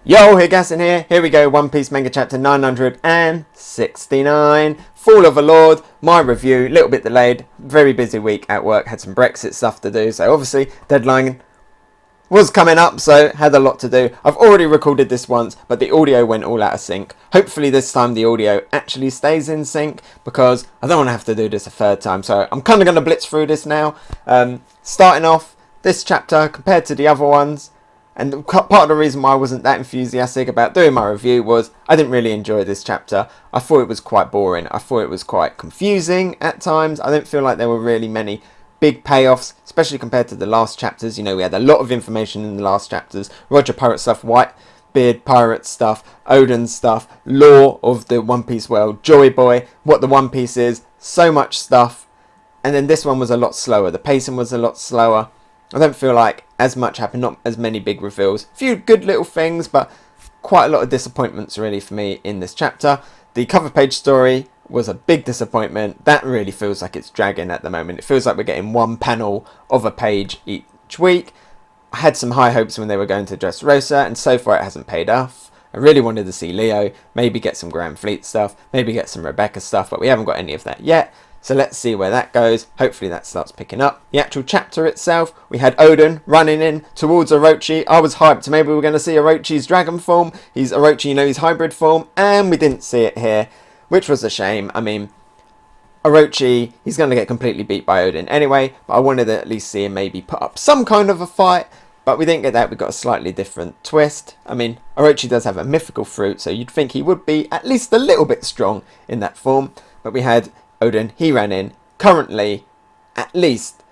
Yo, Hegassen here. Here we go, One Piece Manga Chapter 969. Fall of a Lord, my review, little bit delayed. Very busy week at work, had some Brexit stuff to do. So obviously, deadline was coming up, so had a lot to do. I've already recorded this once, but the audio went all out of sync. Hopefully this time the audio actually stays in sync, because I don't want to have to do this a third time. So I'm kind of going to blitz through this now. Starting off, this chapter, compared to the other ones, and part of the reason why I wasn't that enthusiastic about doing my review was I didn't really enjoy this chapter. I thought it was quite boring. I thought it was quite confusing at times. I don't feel like there were really many big payoffs, especially compared to the last chapters. You know, we had a lot of information in the last chapters. Roger Pirate stuff, Whitebeard Pirate stuff, Oden stuff, lore of the One Piece world, Joy Boy, what the One Piece is, so much stuff. And then this one was a lot slower. The pacing was a lot slower. I don't feel like as much happened, not as many big reveals. A few good little things, but quite a lot of disappointments really for me in this chapter. The cover page story was a big disappointment. That really feels like it's dragging at the moment. It feels like we're getting one panel of a page each week. I had some high hopes when they were going to Dressrosa, and so far it hasn't paid off. I really wanted to see Leo, maybe get some Grand Fleet stuff, maybe get some Rebecca stuff, but we haven't got any of that yet. So let's see where that goes. Hopefully that starts picking up. The actual chapter itself, we had Oden running in towards Orochi. I was hyped. Maybe we're going to see Orochi's dragon form. He's Orochi, you know, his hybrid form. And we didn't see it here, which was a shame. I mean, Orochi, he's going to get completely beat by Oden anyway. But I wanted to at least see him maybe put up some kind of a fight. But we didn't get that. We got a slightly different twist. I mean, Orochi does have a mythical fruit, so you'd think he would be at least a little bit strong in that form. But we had Oden, he ran in, currently at least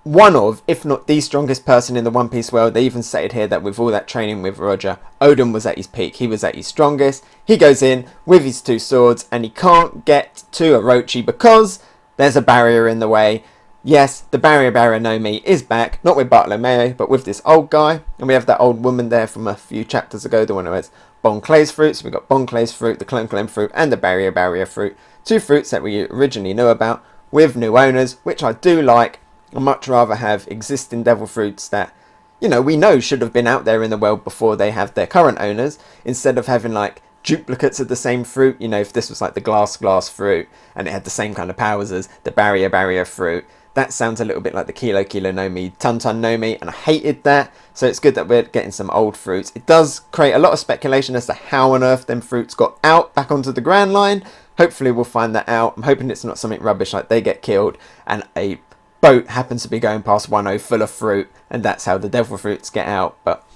one of, if not the strongest person in the One Piece world. They even stated here that with all that training with Roger, Oden was at his peak, he was at his strongest. He goes in with his two swords and he can't get to Orochi because there's a barrier in the way. Yes, the barrier no me is back, not with Bartolomeo, but with this old guy. And we have that old woman there from a few chapters ago, the one who has Bon Clay's fruit. So we've got Bon Clay's fruit, the Clone fruit, and the barrier fruit. Two fruits that we originally knew about with new owners, which I do like. I'd much rather have existing devil fruits that, you know, we know should have been out there in the world before they have their current owners, instead of having like duplicates of the same fruit. You know, if this was like the glass fruit and it had the same kind of powers as the barrier fruit, that sounds a little bit like the Kilo no Mi, Ton no Mi, and I hated that. So it's good that we're getting some old fruits. It does create a lot of speculation as to how on earth them fruits got out back onto the Grand Line. Hopefully we'll find that out. I'm hoping it's not something rubbish like they get killed and a boat happens to be going past Wano full of fruit and that's how the devil fruits get out. But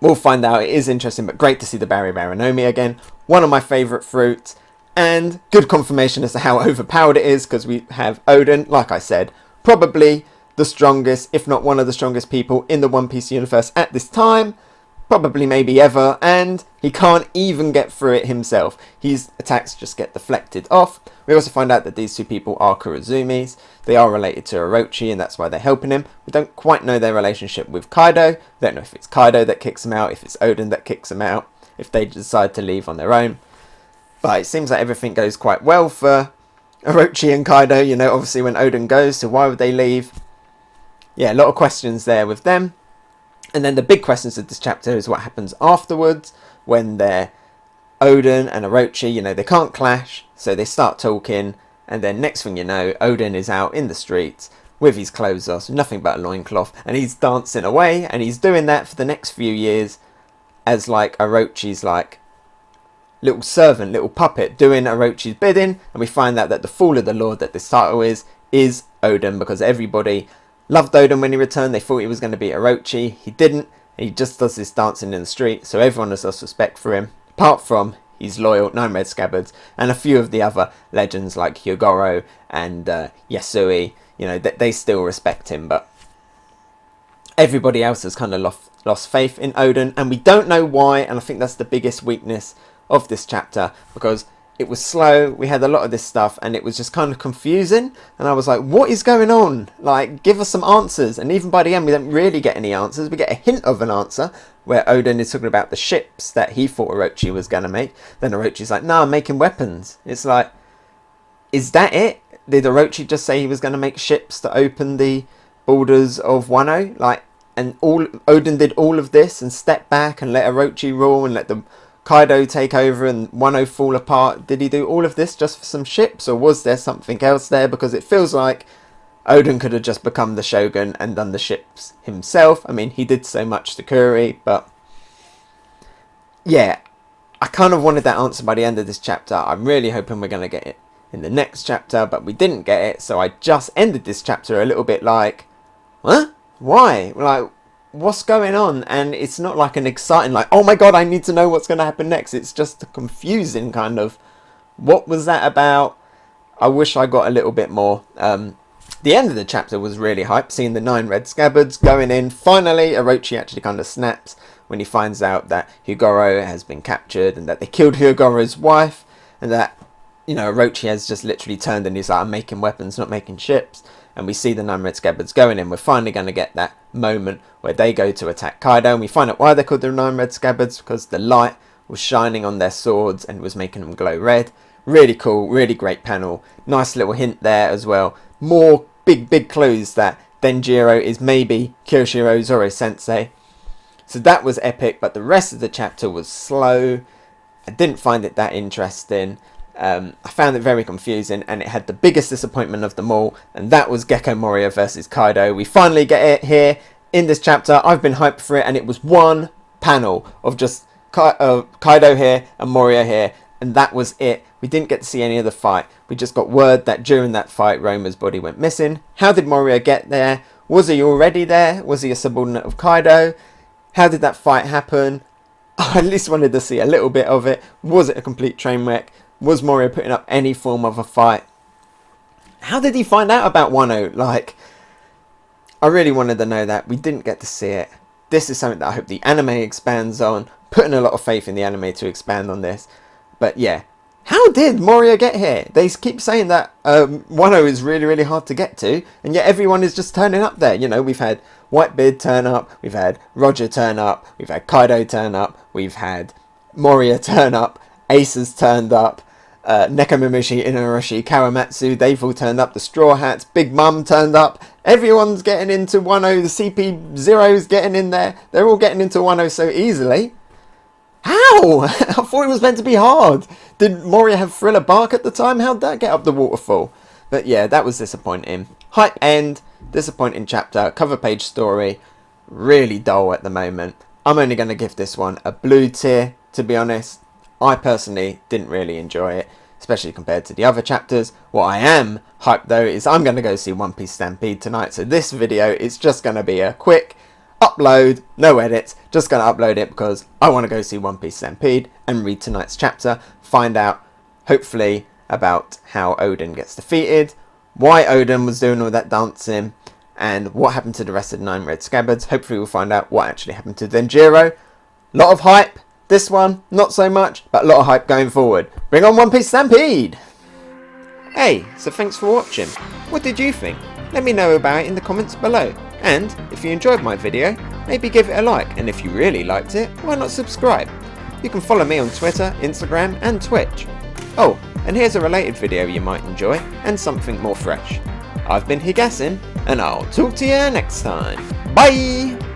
we'll find out. It is interesting, but great to see the barrier no Mi again. One of my favourite fruits. And good confirmation as to how overpowered it is, because we have Oden, like I said, probably the strongest, if not one of the strongest people in the One Piece universe at this time. Probably maybe ever, and he can't even get through it himself. His attacks just get deflected off. We also find out that these two people are Kurozumis. They are related to Orochi, and that's why they're helping him. We don't quite know their relationship with Kaido. We don't know if it's Kaido that kicks him out, if it's Oden that kicks him out, if they decide to leave on their own. But it seems like everything goes quite well for Orochi and Kaido. You know, obviously when Oden goes, so why would they leave? Yeah, a lot of questions there with them. And then the big questions of this chapter is what happens afterwards when they're Oden and Orochi. You know, they can't clash, so they start talking. And then next thing you know, Oden is out in the streets with his clothes off, nothing but a loincloth. And he's dancing away, and he's doing that for the next few years as like Orochi's like little servant, little puppet, doing Orochi's bidding. And we find out that the Fall of the Lord that this title is Oden, because everybody loved Oden when he returned. They thought he was going to be Orochi. He didn't. He just does this dancing in the street, so everyone has lost respect for him, apart from his loyal 9 Red Scabbards and a few of the other legends like Hyogoro and Yasui. You know, they still respect him, but everybody else has kind of lost faith in Oden, and we don't know why. And I think that's the biggest weakness of this chapter, because it was slow, we had a lot of this stuff, and it was just kind of confusing, and I was like, what is going on? Like, give us some answers. And even by the end we don't really get any answers. We get a hint of an answer where Oden is talking about the ships that he thought Orochi was going to make. Then Orochi's like, no, I'm making weapons. It's like, is that it? Did Orochi just say he was going to make ships to open the borders of Wano? Like, and Oden did all of this and stepped back and let Orochi rule and let the Kaido take over and Wano fall apart. Did he do all of this just for some ships, or was there something else there? Because it feels like Oden could have just become the Shogun and done the ships himself. I mean, he did so much to Kuri, but yeah, I kind of wanted that answer by the end of this chapter. I'm really hoping we're going to get it in the next chapter, but we didn't get it, so I just ended this chapter a little bit like, huh? Why? Like, what's going on? And it's not like an exciting, like, oh my god, I need to know what's going to happen next. It's just a confusing kind of, what was that about? I wish I got a little bit more. The end of the chapter was really hype, seeing the 9 Red Scabbards going in. Finally, Orochi actually kind of snaps when he finds out that Hyogoro has been captured and that they killed Hyogoro's wife, and that, you know, Orochi has just literally turned and he's like, I'm making weapons, not making ships. And we see the 9 Red Scabbards going in. We're finally going to get that moment where they go to attack Kaido, and we find out why they're called the 9 Red Scabbards, because the light was shining on their swords and was making them glow red. Really cool, really great panel. Nice little hint there as well. More big clues that Denjiro is maybe Kyoshiro Zoro Sensei. So that was epic, but the rest of the chapter was slow. I didn't find it that interesting. I found it very confusing, and it had the biggest disappointment of them all, and that was Gecko Moria versus Kaido. We finally get it here in this chapter. I've been hyped for it, and it was one panel of just Kaido here and Moria here, and that was it. We didn't get to see any of the fight. We just got word that during that fight, Roma's body went missing. How did Moria get there? Was he already there? Was he a subordinate of Kaido? How did that fight happen? I at least wanted to see a little bit of it. Was it a complete train wreck? Was Moria putting up any form of a fight? How did he find out about Wano? Like, I really wanted to know that. We didn't get to see it. This is something that I hope the anime expands on. Putting a lot of faith in the anime to expand on this. But yeah, how did Moria get here? They keep saying that Wano is really hard to get to, and yet everyone is just turning up there. You know, we've had Whitebeard turn up, we've had Roger turn up, we've had Kaido turn up, we've had Moria turn up, Ace has turned up, Nekomamushi, Inourashi, Kawamatsu, they've all turned up, the Straw Hats, Big Mum turned up, everyone's getting into Wano, the CP0's getting in there, they're all getting into Wano so easily. How? I thought it was meant to be hard. Did Moria have Thriller Bark at the time? How'd that get up the waterfall? But yeah, that was disappointing. Hype end, disappointing chapter, cover page story, really dull at the moment. I'm only going to give this one a blue tier, to be honest. I personally didn't really enjoy it, especially compared to the other chapters. What I am hyped though is I'm going to go see One Piece Stampede tonight. So this video is just going to be a quick upload, no edits, just going to upload it because I want to go see One Piece Stampede and read tonight's chapter, find out, hopefully, about how Oden gets defeated, why Oden was doing all that dancing, and what happened to the rest of the 9 Red Scabbards. Hopefully we'll find out what actually happened to Denjiro. Lot of hype, this one, not so much, but a lot of hype going forward. Bring on One Piece Stampede! Hey, so thanks for watching. What did you think? Let me know about it in the comments below. And if you enjoyed my video, maybe give it a like, and if you really liked it, why not subscribe? You can follow me on Twitter, Instagram and Twitch. Oh, and here's a related video you might enjoy, and something more fresh. I've been Hegassen, and I'll talk to you next time. Bye!